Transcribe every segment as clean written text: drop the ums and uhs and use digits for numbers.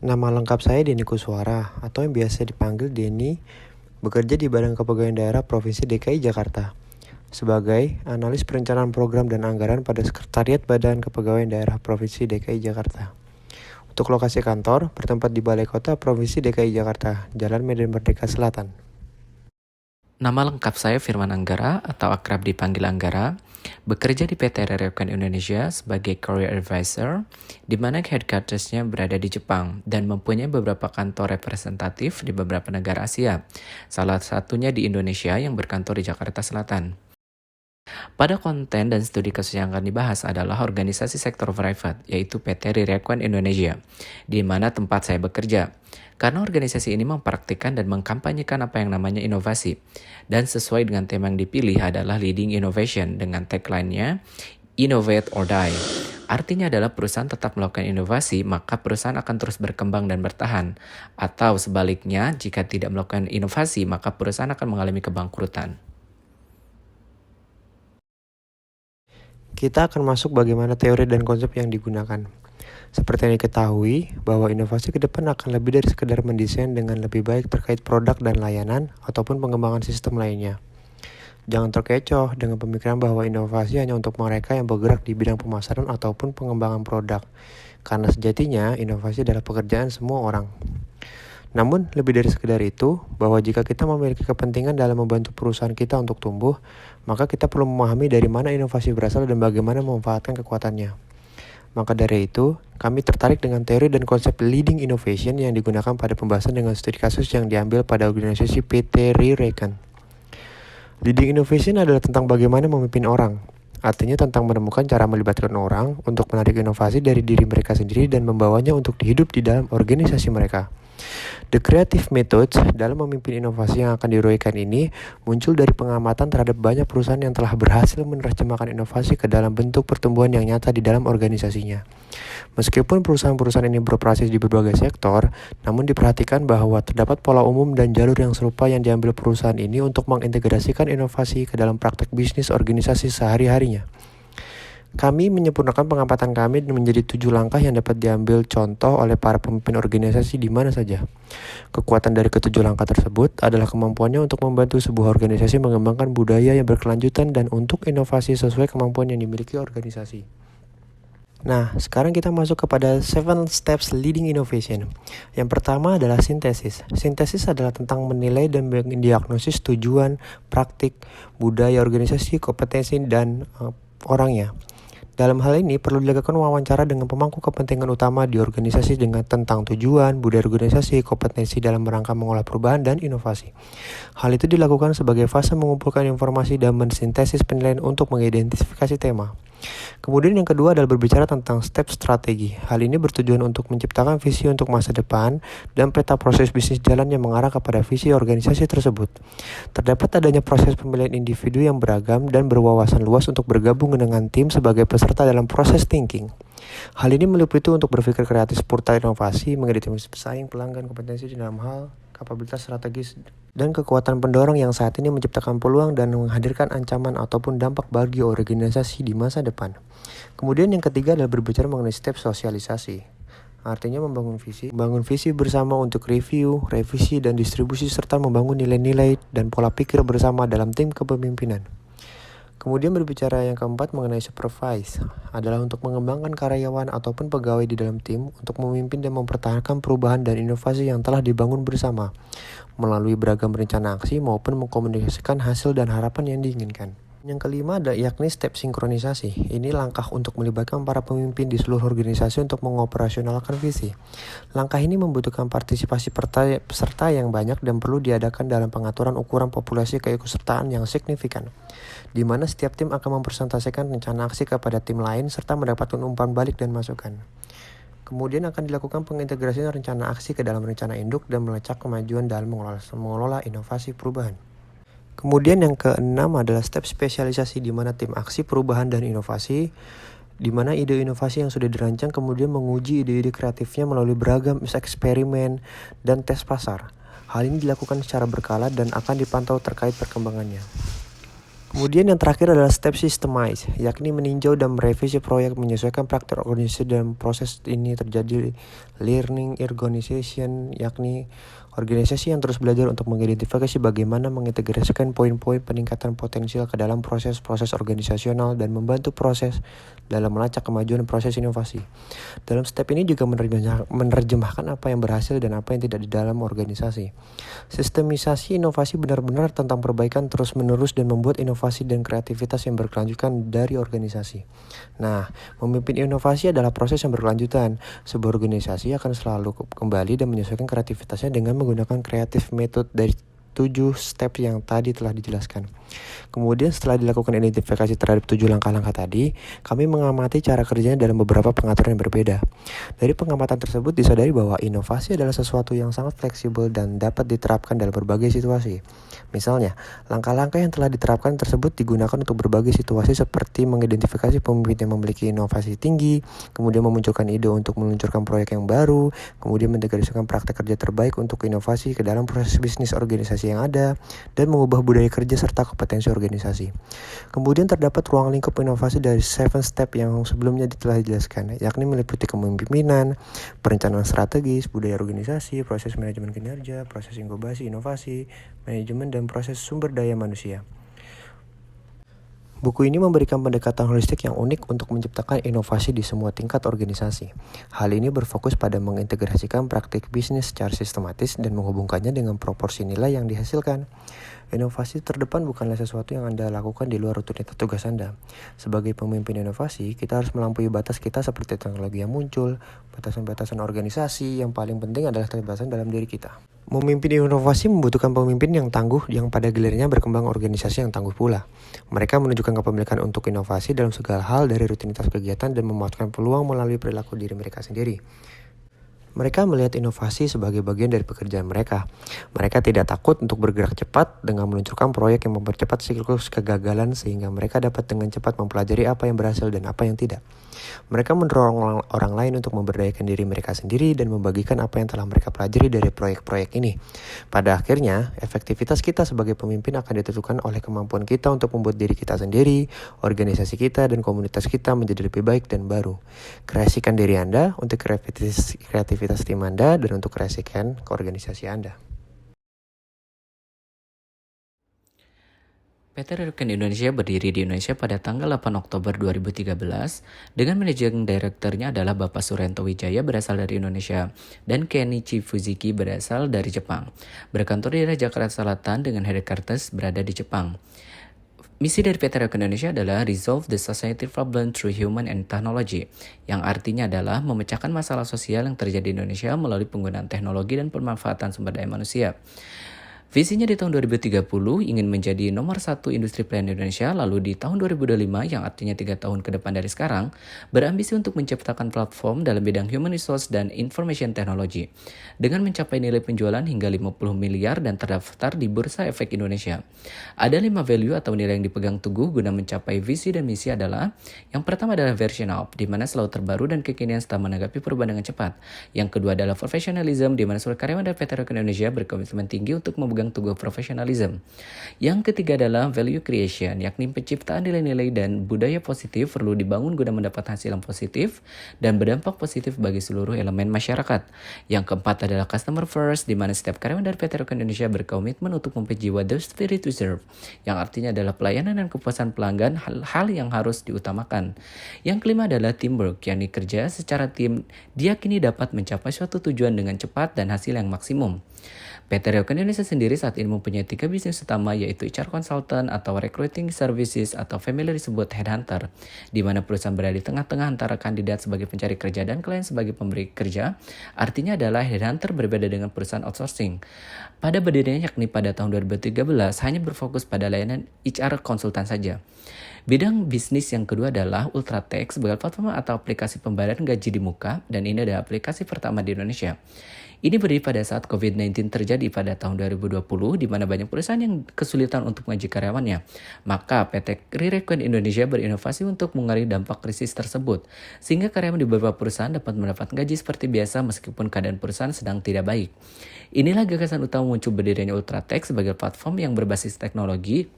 Nama lengkap saya Denny Kuswara atau yang biasa dipanggil Denny, bekerja di Badan Kepegawaian Daerah Provinsi DKI Jakarta sebagai analis perencanaan program dan anggaran pada Sekretariat Badan Kepegawaian Daerah Provinsi DKI Jakarta. Untuk lokasi kantor bertempat di Balai Kota Provinsi DKI Jakarta, Jalan Medan Merdeka Selatan. Nama lengkap saya Firman Anggara atau akrab dipanggil Anggara, bekerja di PT Rerekan Indonesia sebagai Career Advisor, di mana headquarters-nya berada di Jepang dan mempunyai beberapa kantor representatif di beberapa negara Asia, salah satunya di Indonesia yang berkantor di Jakarta Selatan. Pada konten dan studi kasus yang akan dibahas adalah organisasi sektor private, yaitu PT Rerekan Indonesia, di mana tempat saya bekerja. Karena organisasi ini mempraktikkan dan mengkampanyekan apa yang namanya inovasi. Dan sesuai dengan tema yang dipilih adalah Leading Innovation dengan tagline-nya Innovate or Die. Artinya adalah perusahaan tetap melakukan inovasi, maka perusahaan akan terus berkembang dan bertahan. Atau sebaliknya, jika tidak melakukan inovasi, maka perusahaan akan mengalami kebangkrutan. Kita akan masuk bagaimana teori dan konsep yang digunakan. Seperti yang diketahui, bahwa inovasi ke depan akan lebih dari sekedar mendesain dengan lebih baik terkait produk dan layanan ataupun pengembangan sistem lainnya. Jangan terkecoh dengan pemikiran bahwa inovasi hanya untuk mereka yang bergerak di bidang pemasaran ataupun pengembangan produk, karena sejatinya inovasi adalah pekerjaan semua orang. Namun, lebih dari sekedar itu, bahwa jika kita memiliki kepentingan dalam membantu perusahaan kita untuk tumbuh, maka kita perlu memahami dari mana inovasi berasal dan bagaimana memanfaatkan kekuatannya. Maka dari itu, kami tertarik dengan teori dan konsep leading innovation yang digunakan pada pembahasan dengan studi kasus yang diambil pada organisasi PT Rerekan. Leading innovation adalah tentang bagaimana memimpin orang. Artinya tentang menemukan cara melibatkan orang untuk menarik inovasi dari diri mereka sendiri dan membawanya untuk hidup di dalam organisasi mereka. The creative methods dalam memimpin inovasi yang akan diuraikan ini muncul dari pengamatan terhadap banyak perusahaan yang telah berhasil menerjemahkan inovasi ke dalam bentuk pertumbuhan yang nyata di dalam organisasinya. Meskipun perusahaan-perusahaan ini beroperasi di berbagai sektor, namun diperhatikan bahwa terdapat pola umum dan jalur yang serupa yang diambil perusahaan ini untuk mengintegrasikan inovasi ke dalam praktek bisnis organisasi sehari-harinya. Kami menyempurnakan pengamatan kami menjadi 7 langkah yang dapat diambil contoh oleh para pemimpin organisasi di mana saja. Kekuatan dari ketujuh langkah tersebut adalah kemampuannya untuk membantu sebuah organisasi mengembangkan budaya yang berkelanjutan dan untuk inovasi sesuai kemampuan yang dimiliki organisasi. Nah, sekarang kita masuk kepada 7 steps leading innovation. Yang pertama adalah sintesis. Sintesis adalah tentang menilai dan mendiagnosis tujuan, praktik, budaya organisasi, kompetensi, dan orangnya. Dalam hal ini perlu dilakukan wawancara dengan pemangku kepentingan utama di organisasi dengan tentang tujuan, budaya organisasi, kompetensi dalam rangka mengolah perubahan dan inovasi. Hal itu dilakukan sebagai fase mengumpulkan informasi dan mensintesis penilaian untuk mengidentifikasi tema. Kemudian yang kedua adalah berbicara tentang step strategi. Hal ini bertujuan untuk menciptakan visi untuk masa depan dan peta proses bisnis jalan yang mengarah kepada visi organisasi tersebut. Terdapat adanya proses pemilihan individu yang beragam dan berwawasan luas untuk bergabung dengan tim sebagai peserta dalam proses thinking. Hal ini meliputi untuk berpikir kreatif seputar inovasi, mengidentifikasi pesaing, pelanggan, kompetensi dalam hal kapabilitas strategis dan kekuatan pendorong yang saat ini menciptakan peluang dan menghadirkan ancaman ataupun dampak bagi organisasi di masa depan. Kemudian yang ketiga adalah berbicara mengenai step sosialisasi. Artinya membangun visi bersama untuk review, revisi, dan distribusi serta membangun nilai-nilai dan pola pikir bersama dalam tim kepemimpinan. Kemudian berbicara yang keempat mengenai supervise adalah untuk mengembangkan karyawan ataupun pegawai di dalam tim untuk memimpin dan mempertahankan perubahan dan inovasi yang telah dibangun bersama melalui beragam rencana aksi maupun mengkomunikasikan hasil dan harapan yang diinginkan. Yang kelima ada yakni step sinkronisasi. Ini langkah untuk melibatkan para pemimpin di seluruh organisasi untuk mengoperasionalkan visi. Langkah ini membutuhkan partisipasi peserta yang banyak dan perlu diadakan dalam pengaturan ukuran populasi keikutsertaan yang signifikan, di mana setiap tim akan mempresentasikan rencana aksi kepada tim lain serta mendapatkan umpan balik dan masukan. Kemudian akan dilakukan pengintegrasian rencana aksi ke dalam rencana induk dan melacak kemajuan dalam mengelola inovasi perubahan. Kemudian yang keenam adalah step spesialisasi di mana tim aksi perubahan dan inovasi di mana ide inovasi yang sudah dirancang kemudian menguji ide-ide kreatifnya melalui beragam eksperimen dan tes pasar. Hal ini dilakukan secara berkala dan akan dipantau terkait perkembangannya. Kemudian yang terakhir adalah step systemize, yakni meninjau dan merevisi proyek menyesuaikan praktik organisasi dan proses ini terjadi learning organization, yakni organisasi yang terus belajar untuk mengidentifikasi bagaimana mengintegrasikan poin-poin peningkatan potensial ke dalam proses-proses organisasional dan membantu proses dalam melacak kemajuan proses inovasi. Dalam step ini juga menerjemahkan apa yang berhasil dan apa yang tidak di dalam organisasi. Sistemisasi inovasi benar-benar tentang perbaikan terus-menerus dan membuat inovasi dan kreativitas yang berkelanjutan dari organisasi. Nah, memimpin inovasi adalah proses yang berkelanjutan. Sebuah organisasi akan selalu kembali dan menyesuaikan kreativitasnya dengan menggunakan kreatif method dari 7 step yang tadi telah dijelaskan. Kemudian setelah dilakukan identifikasi terhadap 7 langkah-langkah tadi, kami mengamati cara kerjanya dalam beberapa pengaturan yang berbeda. Dari pengamatan tersebut disadari bahwa inovasi adalah sesuatu yang sangat fleksibel dan dapat diterapkan dalam berbagai situasi. Misalnya, langkah-langkah yang telah diterapkan tersebut digunakan untuk berbagai situasi seperti mengidentifikasi pemimpin yang memiliki inovasi tinggi, kemudian memunculkan ide untuk meluncurkan proyek yang baru, kemudian mendelegasikan praktek kerja terbaik untuk inovasi ke dalam proses bisnis organisasi yang ada, dan mengubah budaya kerja serta kompetensi organisasi. Kemudian terdapat ruang lingkup inovasi dari 7 step yang sebelumnya telah dijelaskan, yakni meliputi kepemimpinan, perencanaan strategis, budaya organisasi, proses manajemen kinerja, proses inkubasi inovasi, manajemen dan proses sumber daya manusia. Buku ini memberikan pendekatan holistik yang unik untuk menciptakan inovasi di semua tingkat organisasi. Hal ini berfokus pada mengintegrasikan praktik bisnis secara sistematis dan menghubungkannya dengan proporsi nilai yang dihasilkan. Inovasi terdepan bukanlah sesuatu yang Anda lakukan di luar rutinitas tugas Anda. Sebagai pemimpin inovasi, kita harus melampaui batas kita seperti teknologi yang muncul, batasan-batasan organisasi, yang paling penting adalah kebebasan dalam diri kita. Memimpin inovasi membutuhkan pemimpin yang tangguh yang pada gilirannya berkembang organisasi yang tangguh pula. Mereka menunjukkan kepemilikan untuk inovasi dalam segala hal dari rutinitas kegiatan dan memanfaatkan peluang melalui perilaku diri mereka sendiri. Mereka melihat inovasi sebagai bagian dari pekerjaan mereka. Mereka tidak takut untuk bergerak cepat dengan meluncurkan proyek yang mempercepat siklus kegagalan sehingga mereka dapat dengan cepat mempelajari apa yang berhasil dan apa yang tidak. Mereka mendorong orang lain untuk memberdayakan diri mereka sendiri dan membagikan apa yang telah mereka pelajari dari proyek-proyek ini. Pada akhirnya, efektivitas kita sebagai pemimpin akan ditentukan oleh kemampuan kita untuk membuat diri kita sendiri, organisasi kita, dan komunitas kita menjadi lebih baik dan baru. Kreasikan diri Anda untuk kreativitas tim Anda dan untuk kreasikan ke organisasi Anda. PT Raritan Indonesia berdiri di Indonesia pada tanggal 8 Oktober 2013 dengan managing direkturnya adalah Bapak Surento Wijaya berasal dari Indonesia dan Kenichi Fujiki berasal dari Jepang. Berkantor di Jakarta Selatan dengan headquarters berada di Jepang. Misi dari PT Raritan Indonesia adalah Resolve the Society Problem Through Human and Technology, yang artinya adalah memecahkan masalah sosial yang terjadi di Indonesia melalui penggunaan teknologi dan pemanfaatan sumber daya manusia. Visinya di tahun 2030 ingin menjadi nomor 1 industri player di Indonesia, lalu di tahun 2025 yang artinya 3 tahun ke depan dari sekarang, berambisi untuk menciptakan platform dalam bidang human resource dan information technology dengan mencapai nilai penjualan hingga 50 miliar dan terdaftar di Bursa Efek Indonesia. Ada 5 value atau nilai yang dipegang teguh guna mencapai visi dan misi adalah: yang pertama adalah version up, di mana selalu terbaru dan kekinian setelah menanggapi perubahan dengan cepat. Yang kedua adalah professionalism, di mana seluruh karyawan dari PT Raritan Indonesia berkomitmen tinggi untuk memegang teguh profesionalism. Yang ketiga adalah value creation, yakni penciptaan nilai-nilai dan budaya positif perlu dibangun guna mendapat hasil yang positif dan berdampak positif bagi seluruh elemen masyarakat. Yang keempat adalah customer first, di mana setiap karyawan dari PT Raritan Indonesia berkomitmen untuk mempunyai jiwa the spirit to serve, yang artinya adalah pelayanan dan kepuasan pelanggan, hal yang harus diutamakan. Yang kelima adalah teamwork, yakni kerja secara tim diyakini dapat mencapai suatu tujuan dengan cepat dan hasil yang maksimum. PT Raritan Indonesia sendiri saat ini mempunyai 3 bisnis utama, yaitu HR Consultant atau Recruiting Services atau family disebut Headhunter, di mana perusahaan berada di tengah-tengah antara kandidat sebagai pencari kerja dan klien sebagai pemberi kerja. Artinya adalah Headhunter berbeda dengan perusahaan outsourcing. Pada berdirinya yakni pada tahun 2013 hanya berfokus pada layanan HR Consultant saja. Bidang bisnis yang kedua adalah Ultratech sebagai platform atau aplikasi pembayaran gaji di muka, dan ini adalah aplikasi pertama di Indonesia. Ini berdiri pada saat COVID-19 terjadi pada tahun 2020, di mana banyak perusahaan yang kesulitan untuk mengaji karyawannya. Maka PT Raritan Indonesia berinovasi untuk mengurangi dampak krisis tersebut, sehingga karyawan di beberapa perusahaan dapat mendapat gaji seperti biasa meskipun keadaan perusahaan sedang tidak baik. Inilah gagasan utama muncul berdirinya Ultratech sebagai platform yang berbasis teknologi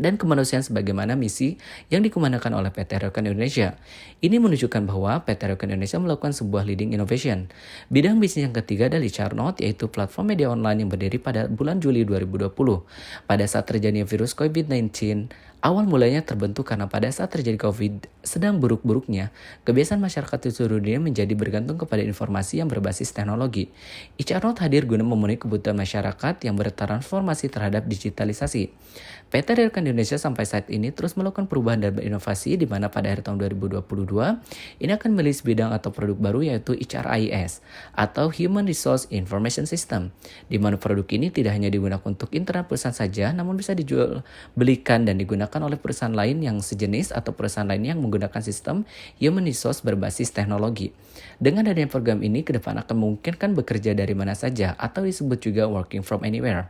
dan kemanusiaan sebagaimana misi yang dikemanakan oleh PT Reukan Indonesia. Ini menunjukkan bahwa PT Reukan Indonesia melakukan sebuah leading innovation. Bidang bisnis yang ketiga adalah Charnot, yaitu platform media online yang berdiri pada bulan Juli 2020. Pada saat terjadinya virus COVID-19, awal mulanya terbentuk karena pada saat terjadi COVID sedang buruk-buruknya, kebiasaan masyarakat di seluruh dunia menjadi bergantung kepada informasi yang berbasis teknologi. Charnot hadir guna memenuhi kebutuhan masyarakat yang bertransformasi terhadap digitalisasi. PT Reukan Indonesia sampai saat ini terus melakukan perubahan dan berinovasi di mana pada akhir tahun 2022 ini akan merilis bidang atau produk baru yaitu HRIS atau Human Resource Information System, di mana produk ini tidak hanya digunakan untuk internal perusahaan saja namun bisa dijual belikan dan digunakan oleh perusahaan lain yang sejenis atau perusahaan lain yang menggunakan sistem Human Resource berbasis teknologi. Dengan adanya program ini ke depan akan memungkinkan bekerja dari mana saja atau disebut juga working from anywhere.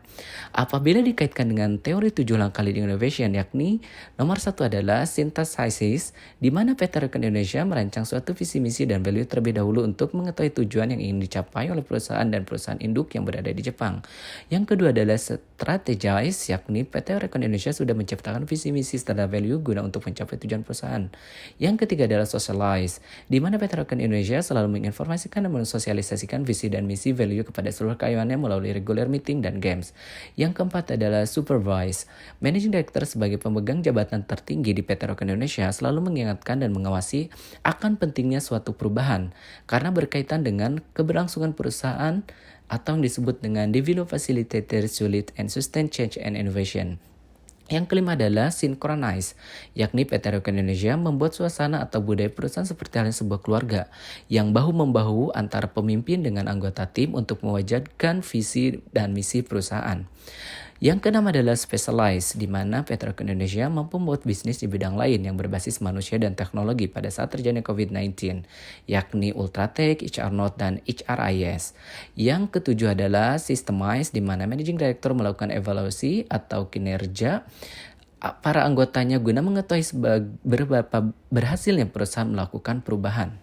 Apabila dikaitkan dengan teori 7 langkah leading innovation, yakni nomor 1 adalah synthesis, di mana PT Reukan Indonesia merancang suatu visi misi dan value terlebih dahulu untuk mengetahui tujuan yang ingin dicapai oleh perusahaan dan perusahaan induk yang berada di Jepang. Yang kedua adalah strategize, yakni PT Reukan Indonesia sudah menciptakan visi misi serta value guna untuk mencapai tujuan perusahaan. Yang ketiga adalah socialize, di mana PT Reukan Indonesia selalu menginformasikan dan mensosialisasikan visi dan misi value kepada seluruh karyawannya melalui regular meeting dan games. Yang keempat adalah supervise. Managing Director sebagai pemegang jabatan tertinggi di PT Reukan Indonesia selalu mengingatkan dan mengawasi akan pentingnya suatu perubahan karena berkaitan dengan keberlangsungan perusahaan atau yang disebut dengan develop facilitator solid and sustain change and innovation. Yang kelima adalah synchronize, yakni PT Reukan Indonesia membuat suasana atau budaya perusahaan seperti halnya sebuah keluarga yang bahu-membahu antara pemimpin dengan anggota tim untuk mewujudkan visi dan misi perusahaan. Yang keenam adalah specialize, di mana PT Reukan Indonesia mampu membuat bisnis di bidang lain yang berbasis manusia dan teknologi pada saat terjadinya COVID-19, yakni Ultratech, Charnot, dan HRIS. Yang ketujuh adalah systemize, di mana Managing Director melakukan evaluasi atau kinerja para anggotanya guna mengetahui seberapa berhasilnya perusahaan melakukan perubahan.